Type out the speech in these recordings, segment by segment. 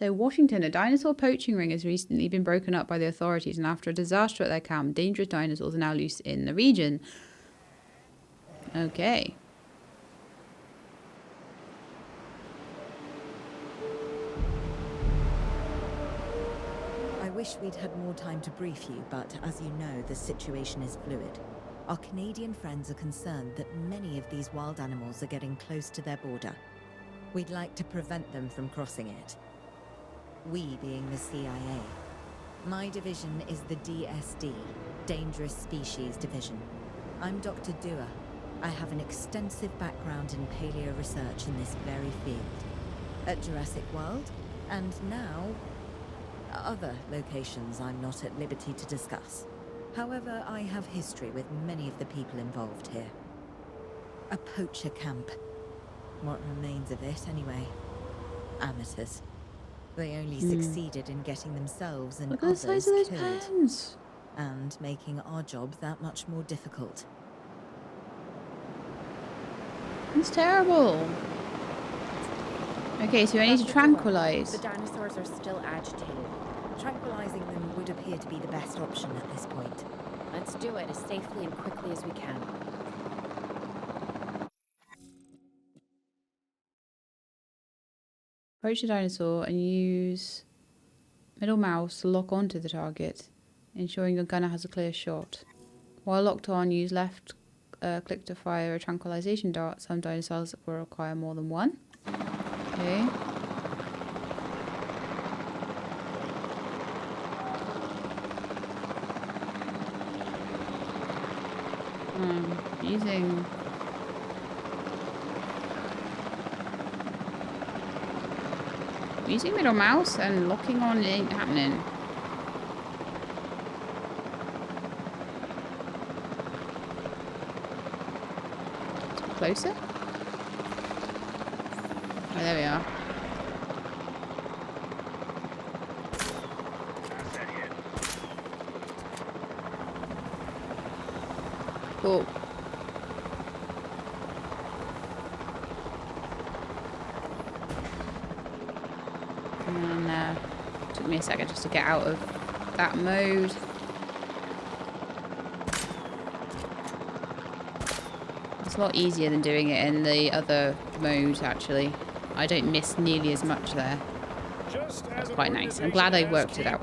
So, Washington, a dinosaur poaching ring has recently been broken up by the authorities, and after a disaster at their camp, dangerous dinosaurs are now loose in the region. Okay. I wish we'd had more time to brief you, but as you know, the situation is fluid. Our Canadian friends are concerned that many of these wild animals are getting close to their border. We'd like to prevent them from crossing it. We being the CIA. My division is the DSD, Dangerous Species Division. I'm Dr. Dua. I have an extensive background in paleo research in this very field. At Jurassic World, and now other locations I'm not at liberty to discuss. However, I have history with many of the people involved here. A poacher camp. What remains of it, anyway? Amateurs. They only succeeded in getting themselves and Look at the size others of those killed. pens. And making our job that much more difficult. It's terrible. Okay, so I need to tranquilize. The dinosaurs are still agitated. Tranquilizing them would appear to be the best option at this point. Let's do it as safely and quickly as we can. Approach the dinosaur and use middle mouse to lock onto the target, ensuring your gunner has a clear shot. While locked on, use left click to fire a tranquilization dart. Some dinosaurs will require more than one. Okay. Using middle mouse and locking on ain't happening. Closer? Oh, there we are. Cool. And took me a second just to get out of that mode. It's a lot easier than doing it in the other mode, actually. I don't miss nearly as much there. That's quite nice. I'm glad I worked it out.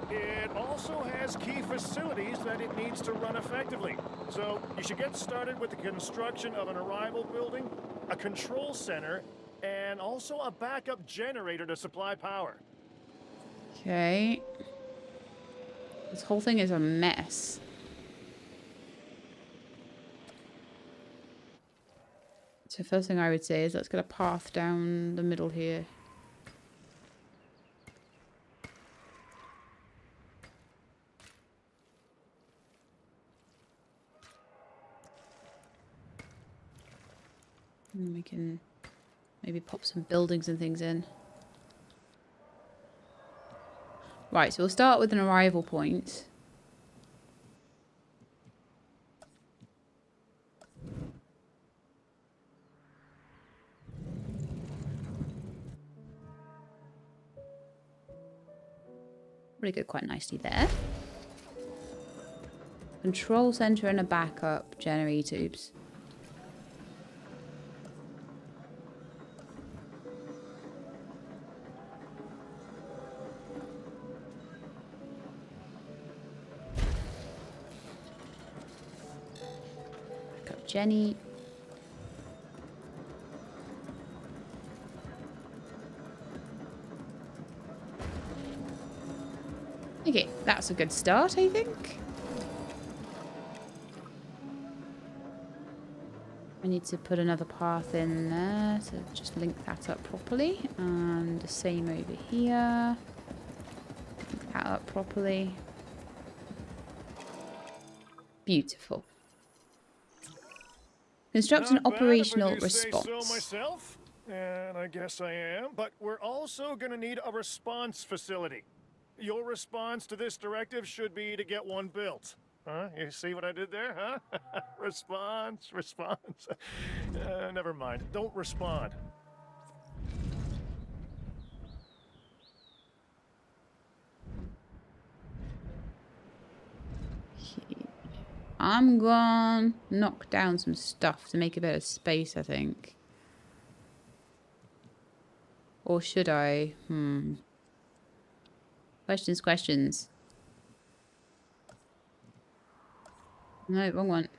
It also has key facilities that it needs to run effectively. So you should get started with the construction of an arrival building, a control center, and also a backup generator to supply power. Okay. This whole thing is a mess. So first thing I would say is let's get a path down the middle here. And we can maybe pop some buildings and things in. Right, so we'll start with an arrival point. Really go quite nicely there. Control center and a backup generator. Oops. Backup Jenny. Okay, that's a good start, I think. I need to put another path in there to just link that up properly. And the same over here. Link that up properly. Beautiful. Construct an operational response. So myself, and I guess I am, but we're also going to need a response facility. Your response to this directive should be to get one built. Huh? You see what I did there, huh? Response. Never mind. Don't respond. I'm gonna knock down some stuff to make a bit of space, I think. Or should I? Questions. No, wrong one.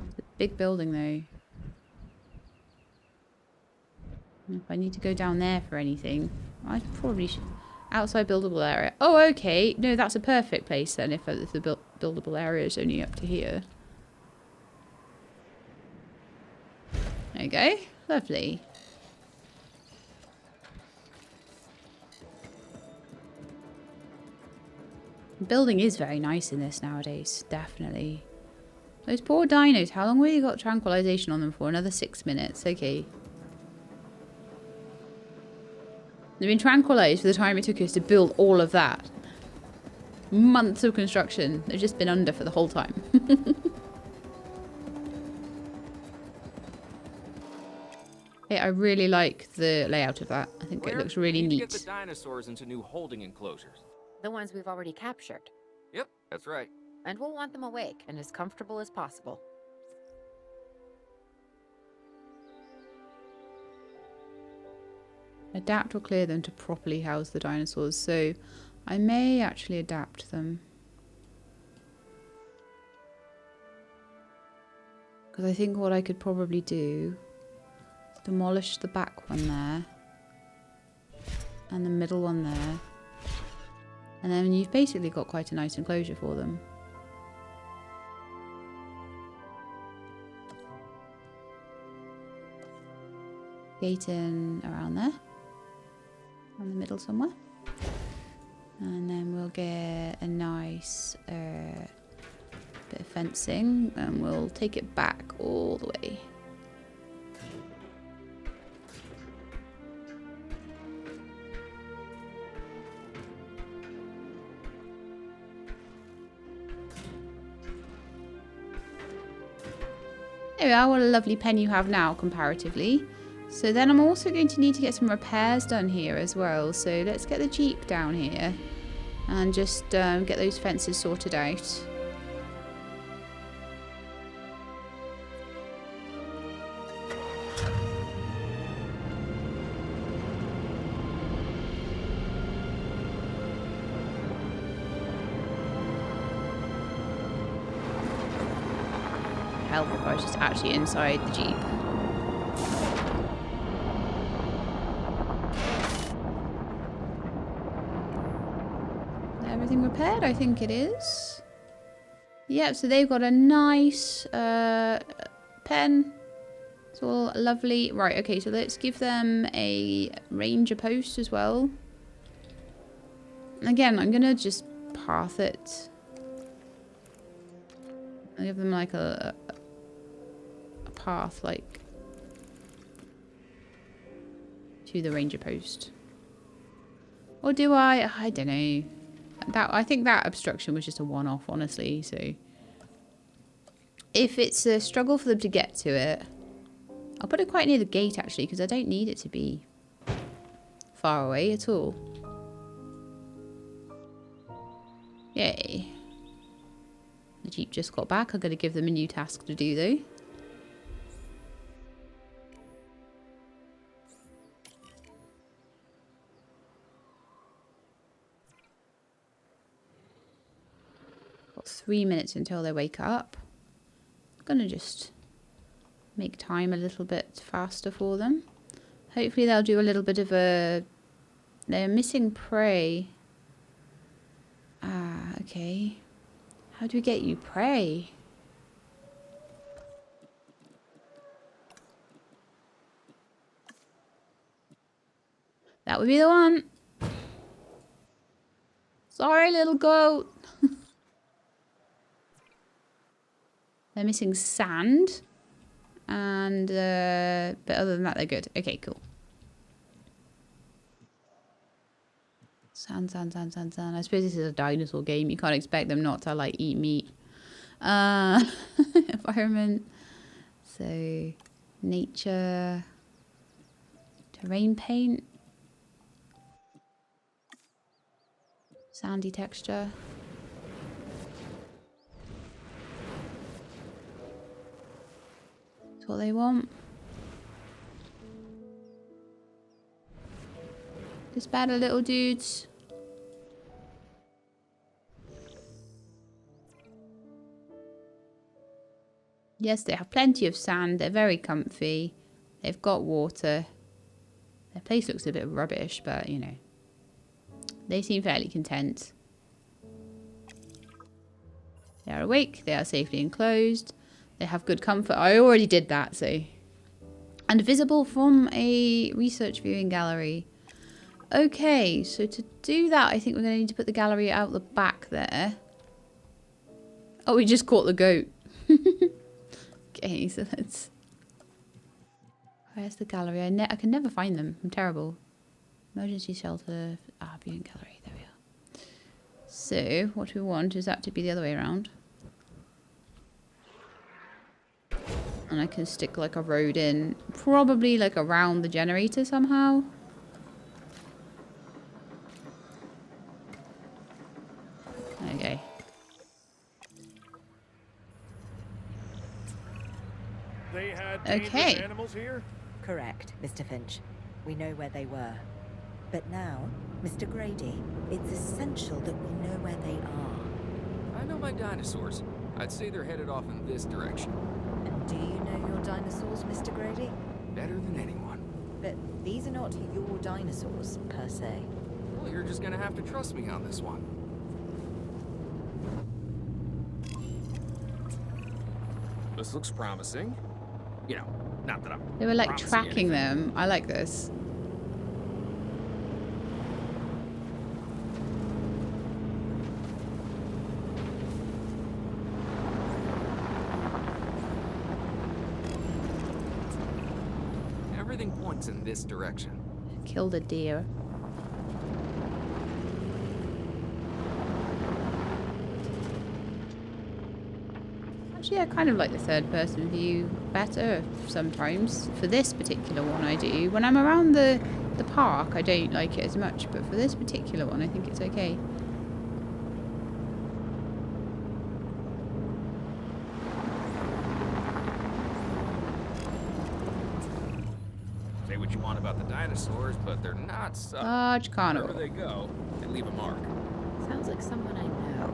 It's a big building, though. If I need to go down there for anything, I probably should. Outside buildable area. Oh, okay. No, that's a perfect place then if the buildable area is only up to here. There you go. Lovely. The building is very nice in this nowadays. Definitely. Those poor dinos. How long have you got tranquilization on them for? Another 6 minutes. Okay. They've been tranquilized for the time it took us to build all of that. Months of construction. They've just been under for the whole time. Hey, I really like the layout of that. I think it looks really neat. Get the dinosaurs into new holding enclosures. The ones we've already captured. Yep, that's right. And we'll want them awake and as comfortable as possible. Adapt or clear them to properly house the dinosaurs. So I may actually adapt them. Because I think what I could probably do is demolish the back one there. And the middle one there. And then you've basically got quite a nice enclosure for them. Gate in around there. On the middle somewhere. And then we'll get a nice bit of fencing and we'll take it back all the way. There we are, what a lovely pen you have now comparatively. So then I'm also going to need to get some repairs done here as well. So let's get the Jeep down here and just get those fences sorted out. Help if I was just actually inside the Jeep. Everything repaired? I think it is. Yep, so they've got a nice pen. It's all lovely. Right, okay, so let's give them a ranger post as well. Again, I'm going to just path it. I'll give them like a path, like, to the ranger post. Or do I? I don't know. I think that obstruction was just a one-off, honestly. So if it's a struggle for them to get to it, I'll put it quite near the gate actually, because I don't need it to be far away at all. Yay. The Jeep just got back. I'm going to give them a new task to do though. Got 3 minutes until they wake up. I'm going to just make time a little bit faster for them. Hopefully they'll do a little bit of a... They're missing prey. Ah, okay. How do we get you prey? That would be the one. Sorry, little goat. They're missing sand. And, but other than that, they're good. Okay, cool. Sand. I suppose this is a dinosaur game. You can't expect them not to, like, eat meat. Environment. So, nature. Terrain paint. Sandy texture. That's what they want. This better, little dudes. Yes, they have plenty of sand. They're very comfy. They've got water. Their place looks a bit rubbish, but, you know. They seem fairly content. They are awake. They are safely enclosed. They have good comfort. I already did that, so. And visible from a research viewing gallery. Okay, so to do that, I think we're going to need to put the gallery out the back there. Oh, we just caught the goat. Okay, so let's... Where's the gallery? I can never find them. I'm terrible. Emergency shelter. Ah, viewing gallery. There we are. So, what we want is that to be the other way around. And I can stick like a road in. Probably like around the generator somehow. Okay. They had dangerous animals here? Correct, Mr. Finch. We know where they were. But now, Mr. Grady, it's essential that we know where they are. I know my dinosaurs. I'd say they're headed off in this direction. And do you know your dinosaurs, Mr. Grady? Better than anyone. But these are not your dinosaurs, per se. Well, you're just gonna have to trust me on this one. This looks promising. You know, not that I'm They were like promising tracking anything. them. I like this. Everything points in this direction. Killed a deer. Actually, I kind of like the third person view better sometimes. For this particular one I do. When I'm around the park I don't like it as much, but for this particular one I think it's okay. Say what you want about the dinosaurs, but they're not such. Large carnivore. Wherever they go, they leave a mark. Sounds like someone I know.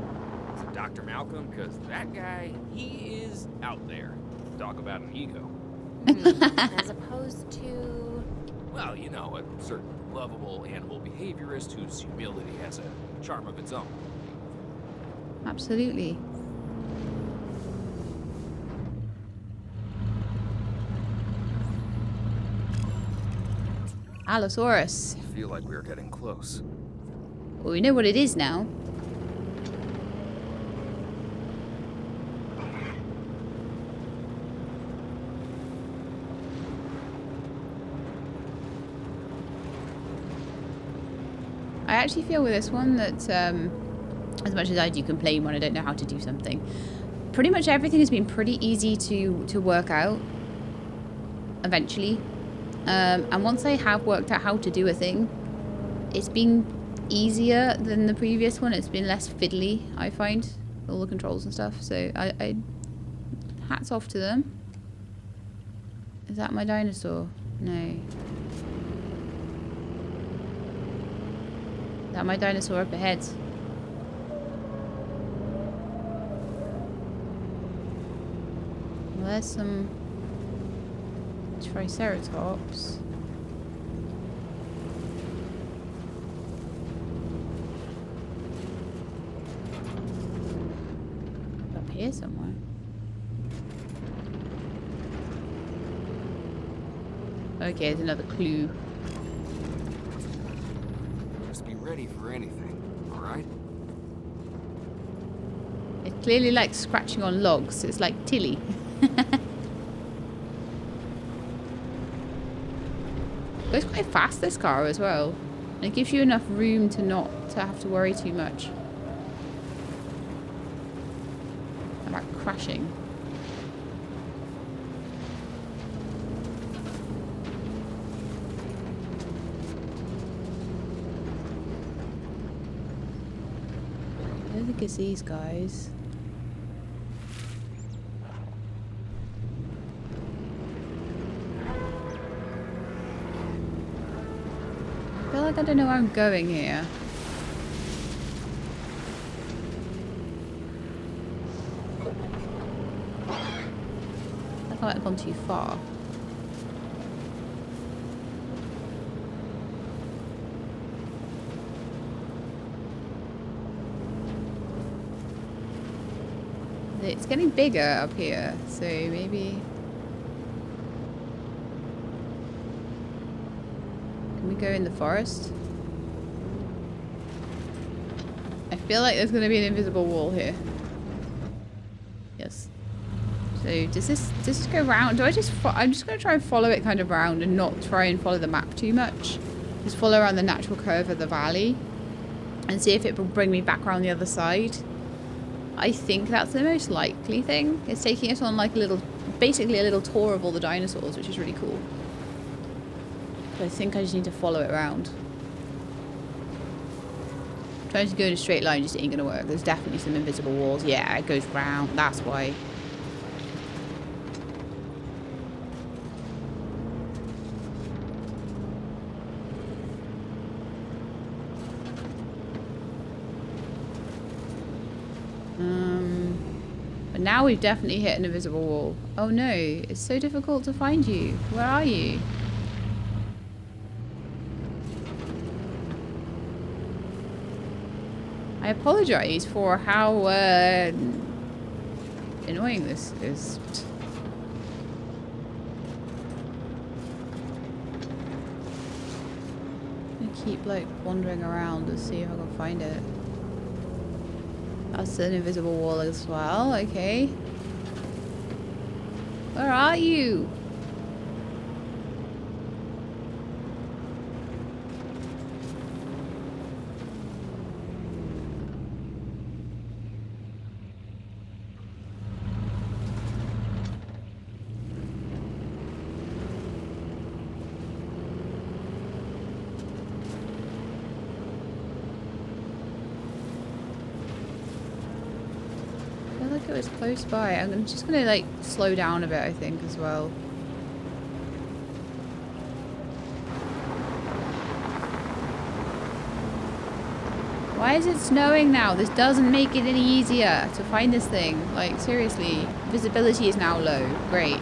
Is it Dr. Malcolm? Because that guy, he is out there. Talk about an ego. As opposed to... Well, you know, a certain lovable animal behaviorist whose humility has a charm of its own. Absolutely. Allosaurus. I feel like we're getting close. Well, we know what it is now. I actually feel with this one that, as much as I do complain when I don't know how to do something, pretty much everything has been pretty easy to work out, eventually. And once I have worked out how to do a thing, it's been easier than the previous one. It's been less fiddly, I find, all the controls and stuff. So I hats off to them. Is that my dinosaur? No. Is that my dinosaur up ahead? Well, there's some Triceratops. Up here somewhere. Okay, there's another clue. Just be ready for anything, alright? It clearly likes scratching on logs. It's like Tilly. But it's quite fast, this car, as well. And it gives you enough room to not have to worry too much about crashing. I don't think it's these guys. I feel like I don't know where I'm going here. I might have gone too far. It's getting bigger up here, so maybe... Can we go in the forest? I feel like there's going to be an invisible wall here. Yes. So does this go round? I'm just going to try and follow it kind of round and not try and follow the map too much. Just follow around the natural curve of the valley and see if it will bring me back around the other side. I think that's the most likely thing. It's taking us on like a little, basically a little tour of all the dinosaurs, which is really cool. But I think I just need to follow it around. Trying to go in a straight line just ain't gonna work. There's definitely some invisible walls. Yeah, it goes round. That's why. But now we've definitely hit an invisible wall. Oh no, it's so difficult to find you. Where are you? I apologize for how annoying this is. I keep like wandering around to see if I can find it. That's an invisible wall as well, okay. Where are you? I feel like it was close by. I'm just gonna like slow down a bit, I think, as well. Why is it snowing now? This doesn't make it any easier to find this thing. Like, seriously. Visibility is now low. Great.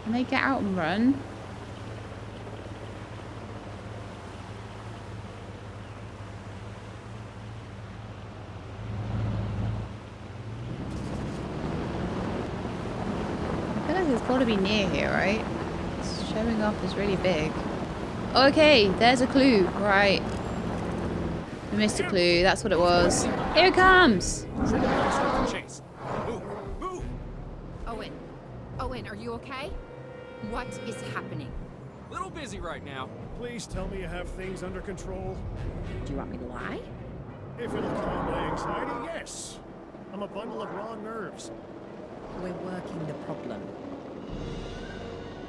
Can they get out and run? I feel like it's got to be near here, right? It's showing up as really big. Okay, there's a clue. Right. We missed a clue. That's what it was. Here it comes! Chase. Move! Move! Owen. Owen, are you okay? What is happening? Little busy right now. Please tell me you have things under control. Do you want me to lie? If it'll calm my anxiety, yes. I'm a bundle of raw nerves. We're working the problem.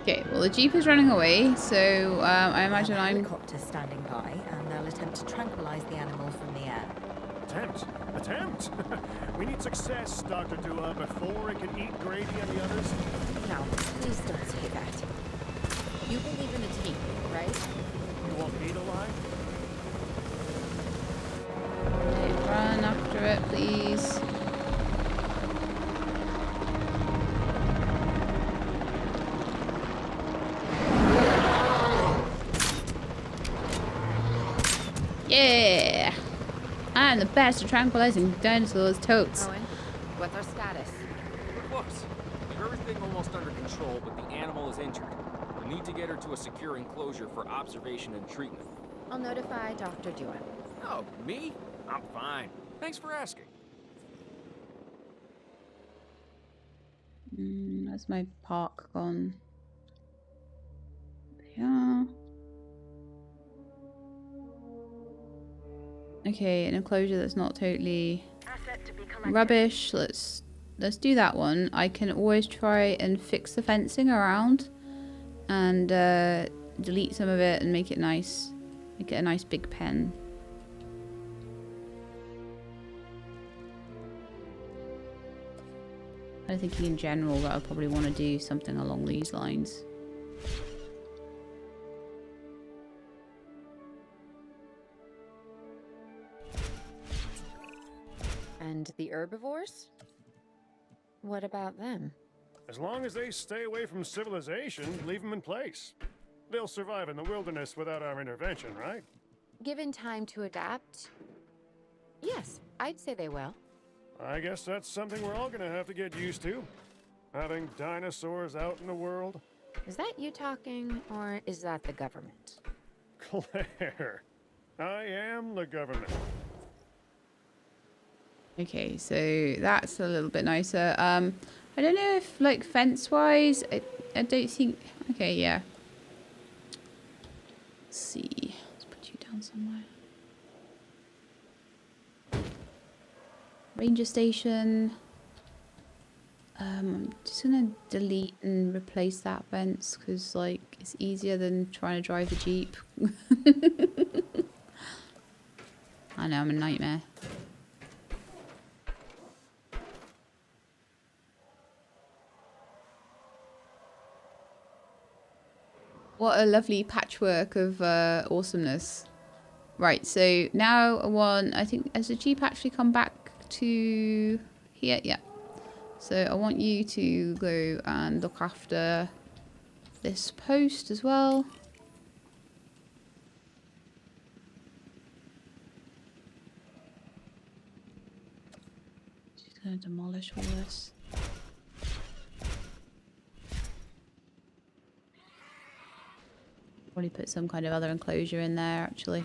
Okay, well the Jeep is running away, so I imagine A I'm... helicopter standing by, and they'll attempt to tranquilize the animal from the air. Attempt? Attempt? We need success, Dr. Dua, before it can eat Grady and the others. No, please don't say that. You believe in the team, right? You want me to lie? Okay, run after it, please. Yeah! I'm the best at tranquilizing dinosaurs, totes. Owen, what's our status? We're close. We've everything almost under control, but the animal is injured. We need to get her to a secure enclosure for observation and treatment. I'll notify Dr. Dua. Oh, me? I'm fine. Thanks for asking. Where's my park gone? Yeah. Okay, an enclosure that's not totally rubbish. Let's do that one. I can always try and fix the fencing around and delete some of it and make it nice. Make it a nice big pen. I'm thinking in general that I'll probably want to do something along these lines. And the herbivores? What about them? As long as they stay away from civilization, leave them in place. They'll survive in the wilderness without our intervention, right? Given time to adapt? Yes, I'd say they will. I guess that's something we're all gonna have to get used to. Having dinosaurs out in the world. Is that you talking, or is that the government? Claire, I am the government. Okay, so that's a little bit nicer. I don't know if, like, fence-wise, I don't think... Okay, yeah. Let's see. Let's put you down somewhere. Ranger station. I'm just gonna delete and replace that fence because, like, it's easier than trying to drive the Jeep. I know, I'm a nightmare. What a lovely patchwork of awesomeness. Right, so now I think, has the Jeep actually come back to here? Yeah. So I want you to go and look after this post as well. She's going to demolish all this. Probably put some kind of other enclosure in there, actually.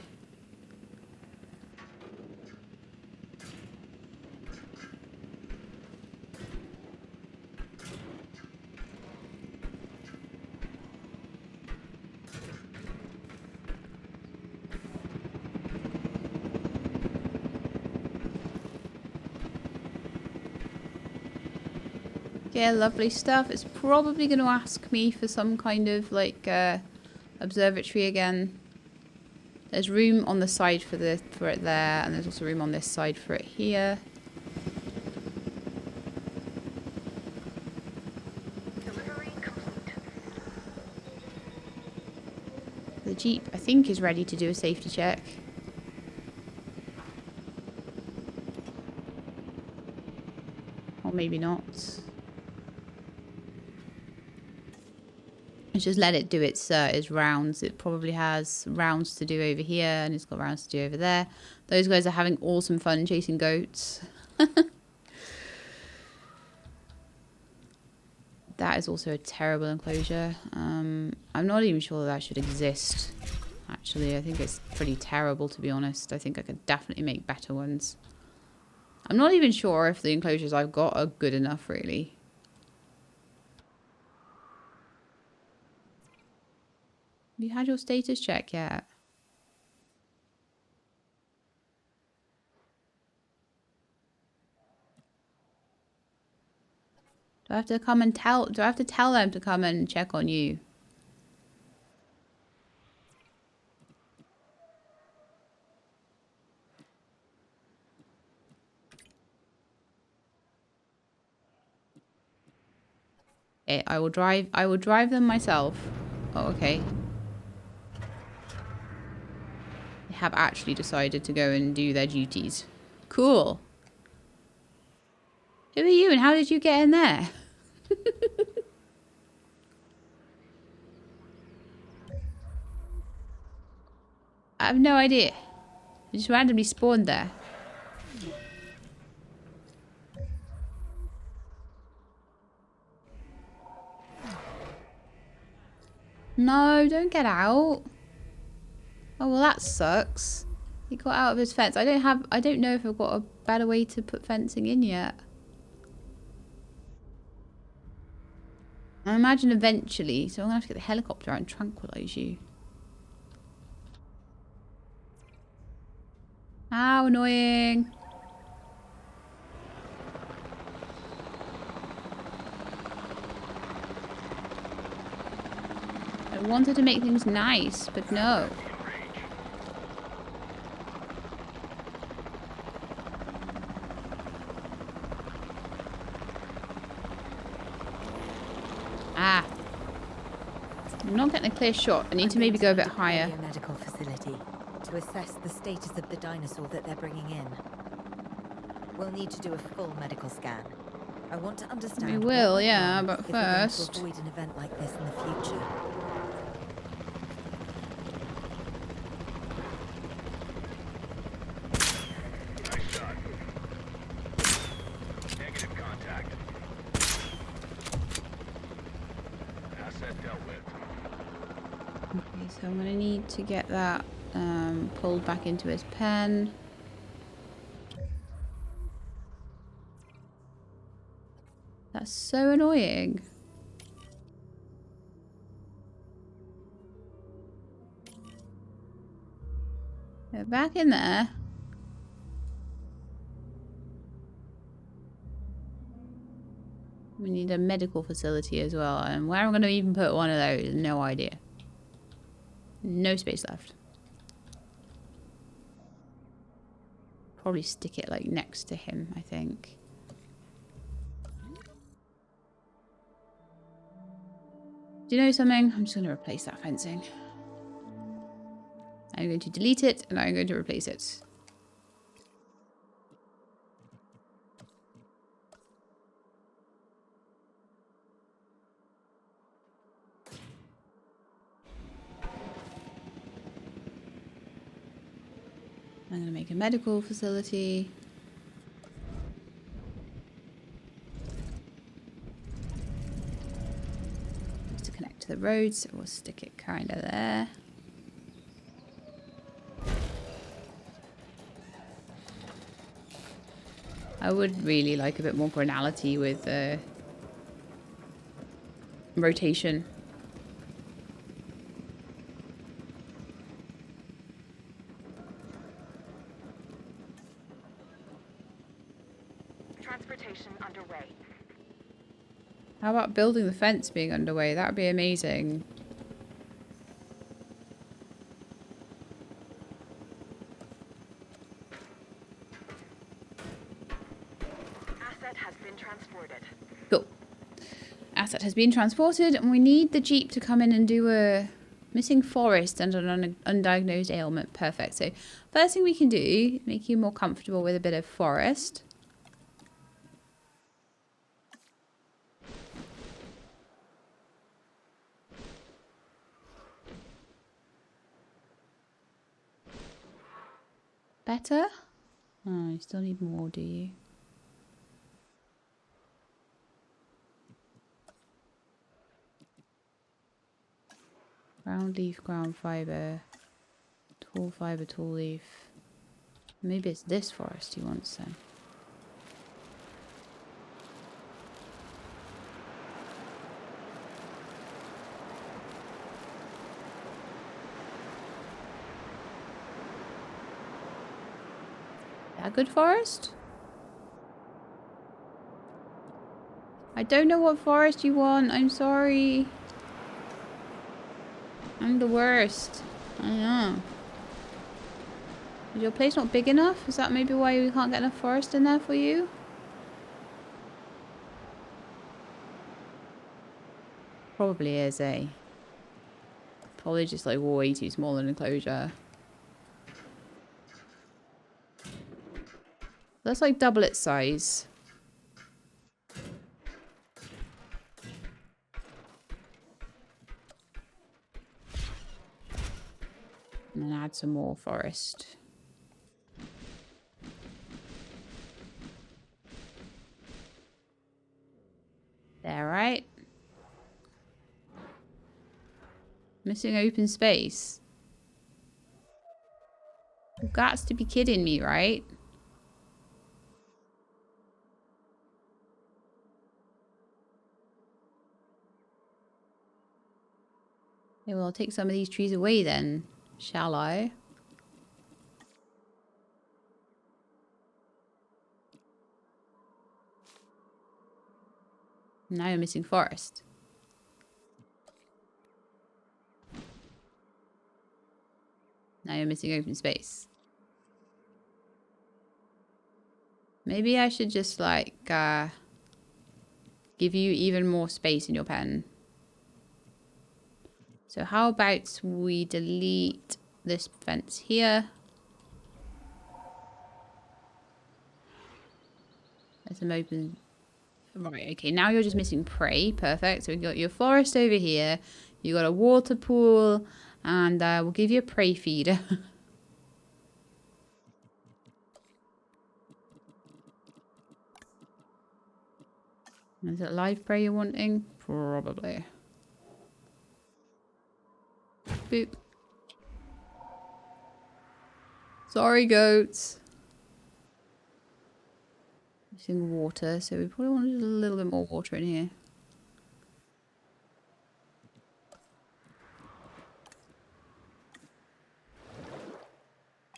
Yeah, lovely stuff. It's probably going to ask me for some kind of, like, observatory again. There's room on the side for it there, and there's also room on this side for it here. Delivery complete. The Jeep, I think, is ready to do a safety check. Or maybe not. Let's just let it do its rounds. It probably has rounds to do over here, and it's got rounds to do over there. Those guys are having awesome fun chasing goats. That is also a terrible enclosure. I'm not even sure that should exist, actually. I think it's pretty terrible, to be honest. I think I could definitely make better ones. I'm not even sure if the enclosures I've got are good enough, really. Have you had your status check yet? Do I have to come and tell? Do I have to tell them to come and check on you? Okay, I will drive. I will drive them myself. Oh, okay. They have actually decided to go and do their duties. Cool. Who are you and how did you get in there? I have no idea. I just randomly spawned there. No, don't get out. Oh, well, that sucks. He got out of his fence. I don't know if I've got a better way to put fencing in yet. I imagine eventually, so I'm gonna have to get the helicopter out and tranquilize you. How annoying. I wanted to make things nice, but no. I'm not getting a clear shot. I need to maybe go a bit higher. A medical facility to assess the status of the dinosaur that they're bringing in. We'll need to do a full medical scan. I want to understand. We will, what went yeah, wrong but if we're going to first. avoid an event like this in the future. Nice shot. Negative contact. Asset dealt with. Okay, so I'm gonna need to get that pulled back into his pen. That's so annoying. Get back in there. We need a medical facility as well, and where I'm going to even put one of those, no idea. No space left. Probably stick it like next to him, I think. Do you know something? I'm just going to replace that fencing. I'm going to delete it and I'm going to replace it. I'm going to make a medical facility. Just to connect to the road, so we'll stick it kind of there. I would really like a bit more granality with rotation. Transportation underway. How about building the fence being underway? That would be amazing. Asset has been transported. Cool. Asset has been transported, and we need the Jeep to come in and do a missing forest and an undiagnosed ailment. Perfect. So first thing we can do, make you more comfortable with a bit of forest. Better? Oh, you still need more, do you? Ground leaf, ground fibre, tall fibre, tall leaf. Maybe it's this forest he wants then. That good forest? I don't know what forest you want. I'm sorry. I'm the worst. I know. Is your place not big enough? Is that maybe why we can't get enough forest in there for you? Probably is, eh? Probably just like way too small an enclosure. Let's like double its size. And then add some more forest. There, right? Missing open space. You've got to be kidding me, right? Okay, well, I'll take some of these trees away then, shall I? Now you're missing forest. Now you're missing open space. Maybe I should just like give you even more space in your pen. So how about we delete this fence here? Let them open. Right, okay, now you're just missing prey. Perfect. So we've got your forest over here. You got a water pool. And we'll give you a prey feeder. Is it live prey you're wanting? Probably. Boop. Sorry, goats. Using water, so we probably want a little bit more water in here.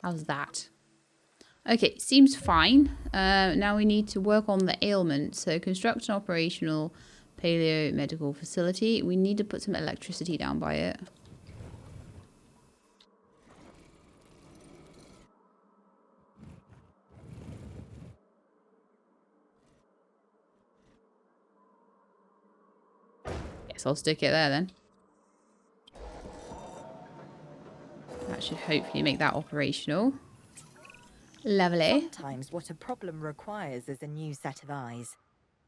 How's that? Okay, seems fine. Now we need to work on the ailment. So construct an operational paleo medical facility. We need to put some electricity down by it. Guess I'll stick it there then. That should hopefully make that operational. Lovely. Sometimes what a problem requires is a new set of eyes.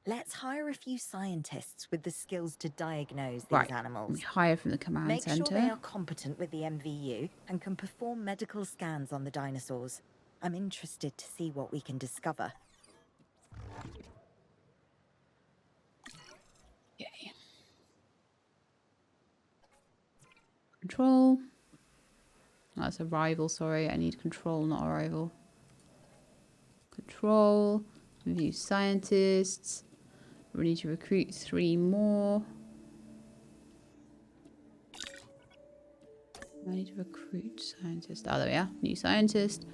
Let's hire a few scientists with the skills to diagnose these animals. We hire from the command Make center. sure they are competent with the MVU and can perform medical scans on the dinosaurs. I'm interested to see what we can discover. Okay. Control. Oh, that's arrival, sorry. I need control, not arrival. Control. View scientists. We need to recruit 3 more. I need to recruit scientists. Oh, there we are. New scientist.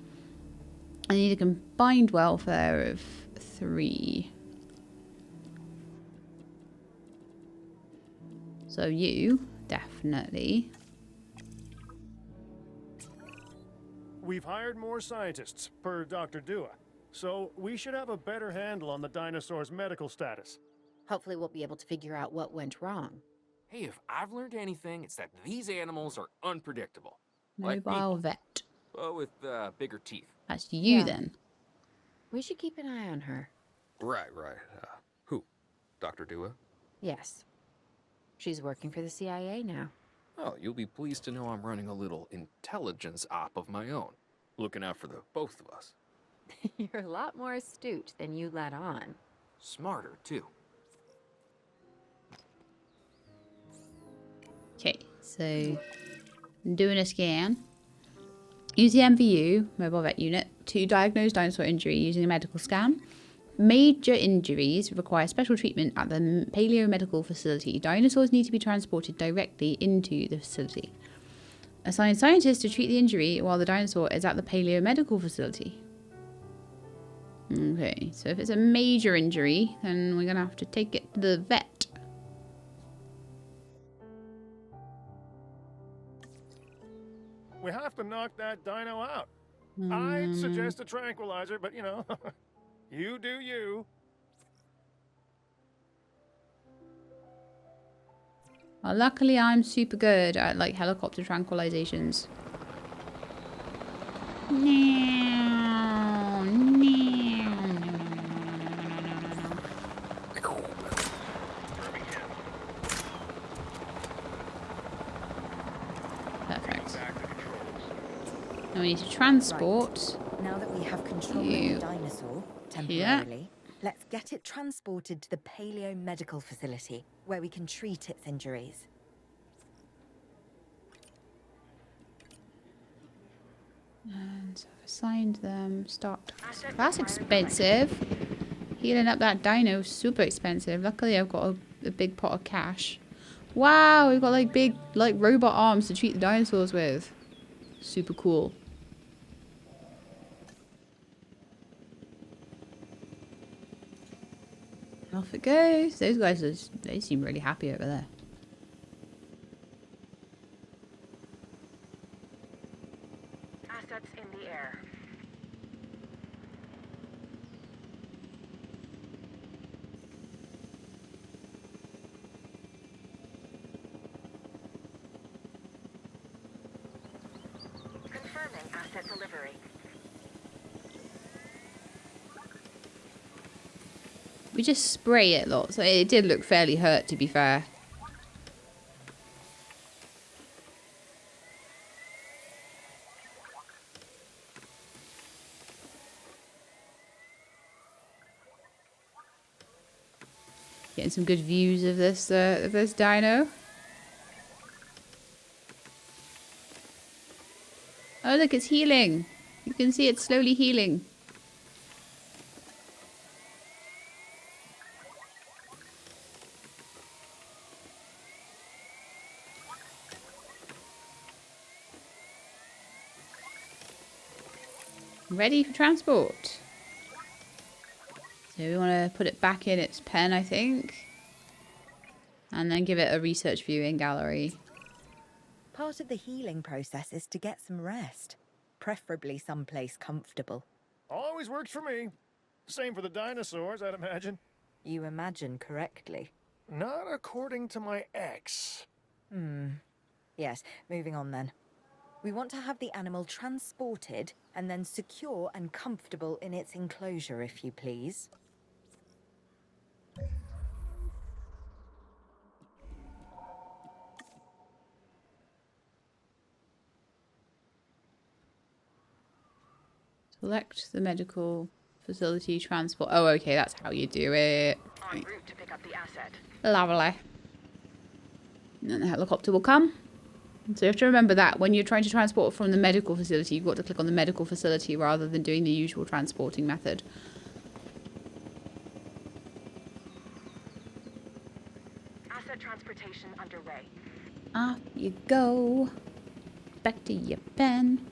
I need a combined welfare of 3. So you, definitely. We've hired more scientists, per Dr. Dua. So we should have a better handle on the dinosaur's medical status. Hopefully we'll be able to figure out what went wrong. Hey, if I've learned anything, it's that these animals are unpredictable. Like Mobile people, vet. but with bigger teeth. That's you Yeah. then. We should keep an eye on her. Right. Who? Dr. Dua? Yes. She's working for the CIA now. Oh, you'll be pleased to know I'm running a little intelligence op of my own. Looking out for the both of us. You're a lot more astute than you let on. Smarter, too. Okay, so I'm doing a scan. Use the MVU, mobile vet unit, to diagnose dinosaur injury using a medical scan. Major injuries require special treatment at the paleo medical facility. Dinosaurs need to be transported directly into the facility. Assign scientists to treat the injury while the dinosaur is at the paleo medical facility. Okay, so if it's a major injury, then we're going to have to take it to the vet. We have to knock that dino out. I'd suggest a tranquilizer, but you know, you do you. Well, luckily I'm super good at like helicopter tranquilizations. Perfect. Now we need to transport. Now that we have control You. of the dinosaur, temporarily, let's get it transported to the paleo medical facility, where we can treat its injuries. And so I've assigned them. Start. That's expensive. Healing up that dino is super expensive. Luckily I've got a big pot of cash. Wow, we've got like big like robot arms to treat the dinosaurs with. Super cool. Off it goes. Those guys they seem really happy over there. Assets in the air. Asset delivery. We just spray it lots. It did look fairly hurt, to be fair. Getting some good views of this dino. Oh look, it's healing. You can see it's slowly healing. Ready for transport. So we want to put it back in its pen, I think. And then give it a research viewing gallery. Part of the healing process is to get some rest, preferably someplace comfortable. Always works for me. Same for the dinosaurs, I'd imagine. You imagine correctly. Not according to my ex. Yes, moving on then. We want to have the animal transported and then secure and comfortable in its enclosure, if you please. Select the medical facility transport. Oh, okay, that's how you do it. En route to pick up the asset. Lovely. And then the helicopter will come. So you have to remember that when you're trying to transport from the medical facility, you've got to click on the medical facility rather than doing the usual transporting method. Asset transportation underway. Off you go. Back to your pen.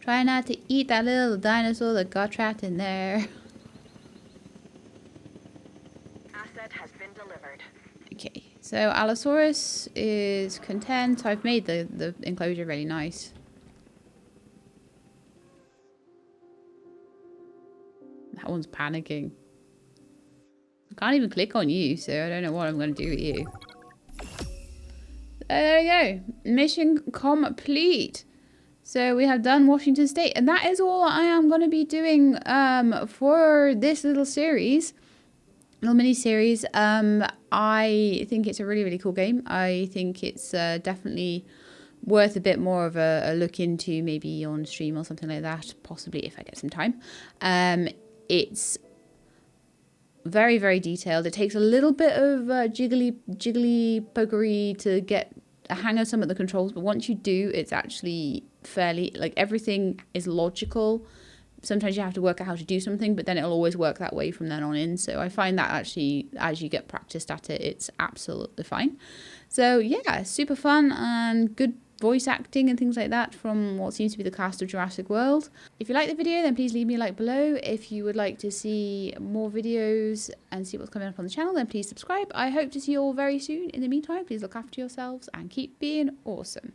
Try not to eat that little dinosaur that got trapped in there. Asset has been delivered. Okay, so Allosaurus is content. I've made the enclosure really nice. That one's panicking. I can't even click on you, so I don't know what I'm going to do with you. There you go. Mission complete. So we have done Washington State, and that is all I am going to be doing for this little series, little mini series. I think it's a really, really cool game. I think it's definitely worth a bit more of a look into, maybe on stream or something like that, possibly if I get some time. It's very, very detailed. It takes a little bit of jiggly pokery to get a hang of some of the controls, but once you do, it's actually fairly, like, everything is logical. Sometimes you have to work out how to do something, but then it'll always work that way from then on in. So I find that actually, as you get practiced at it, it's absolutely fine. So yeah, super fun and good voice acting and things like that from what seems to be the cast of Jurassic World. If you like the video, then please leave me a like below. If you would like to see more videos and see what's coming up on the channel, then please subscribe. I hope to see you all very soon. In the meantime, please look after yourselves and keep being awesome.